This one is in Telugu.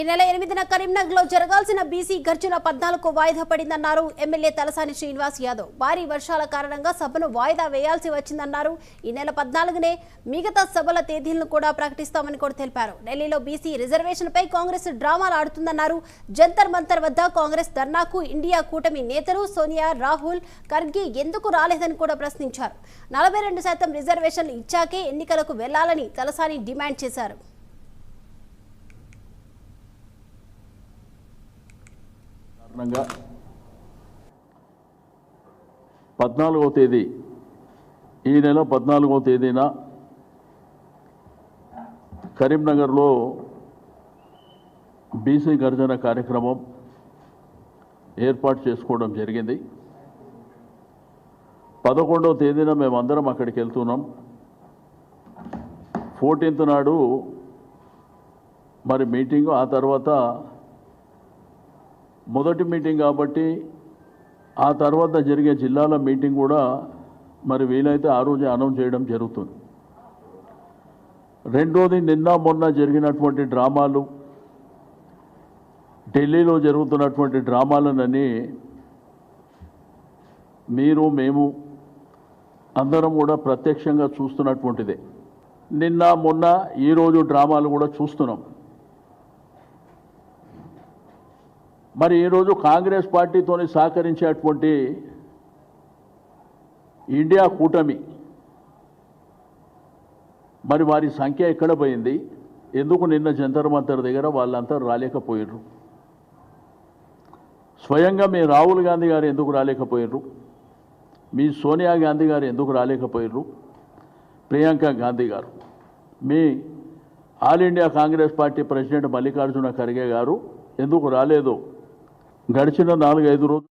ఈ నెల 8న కరీంనగర్లో జరగాల్సిన బీసీ గర్జన 14కు వాయిదా పడిందన్నారు ఎమ్మెల్యే తలసాని శ్రీనివాస్ యాదవ్. భారీ వర్షాల కారణంగా సభను వాయిదా వేయాల్సి వచ్చిందన్నారు. ఈ నెల 14నే మిగతా సభల తేదీలను కూడా ప్రకటిస్తామని కూడా తెలిపారు. ఢిల్లీలో బీసీ రిజర్వేషన్పై కాంగ్రెస్ డ్రామాలు ఆడుతుందన్నారు. జంతర్ మంతర్ వద్ద కాంగ్రెస్ ధర్నాకు ఇండియా కూటమి నేతలు సోనియా, రాహుల్, ఖర్గే ఎందుకు రాలేదని కూడా ప్రశ్నించారు. 42% రిజర్వేషన్లు ఇచ్చాకే ఎన్నికలకు వెళ్లాలని తలసాని డిమాండ్ చేశారు. కారణంగా 14వ తేదీ ఈ నెల 14వ తేదీన కరీంనగర్లో బీసీ గర్జన కార్యక్రమం ఏర్పాటు చేసుకోవడం జరిగింది. 11వ తేదీన మేమందరం అక్కడికి వెళ్తున్నాం. 14th నాడు మరి మీటింగు, ఆ తర్వాత మొదటి మీటింగ్ కాబట్టి ఆ తర్వాత జరిగే జిల్లాల మీటింగ్ కూడా మరి వీలైతే ఆ రోజే అనౌన్స్ చేయడం జరుగుతుంది. రెండోది, నిన్న మొన్న జరిగినటువంటి డ్రామాలు, ఢిల్లీలో జరుగుతున్నటువంటి డ్రామాలనని మీరు మేము అందరం కూడా ప్రత్యక్షంగా చూస్తున్నటువంటిదే. నిన్న మొన్న ఈరోజు డ్రామాలు కూడా చూస్తున్నాం. మరి ఈరోజు కాంగ్రెస్ పార్టీతోని సహకరించేటువంటి ఇండియా కూటమి మరి వారి సంఖ్య ఎక్కడ పోయింది? ఎందుకు నిన్న జంతర్ మంతర్ దగ్గర వాళ్ళంతా రాలేకపోయారు? స్వయంగా మీ రాహుల్ గాంధీ గారు ఎందుకు రాలేకపోయారు? మీ సోనియా గాంధీ గారు ఎందుకు రాలేకపోయారు? ప్రియాంక గాంధీ గారు, మీ all India Congress party president Mallikarjuna Kharge గారు ఎందుకు రాలేదు? గడిచిన 4-5 రోజులు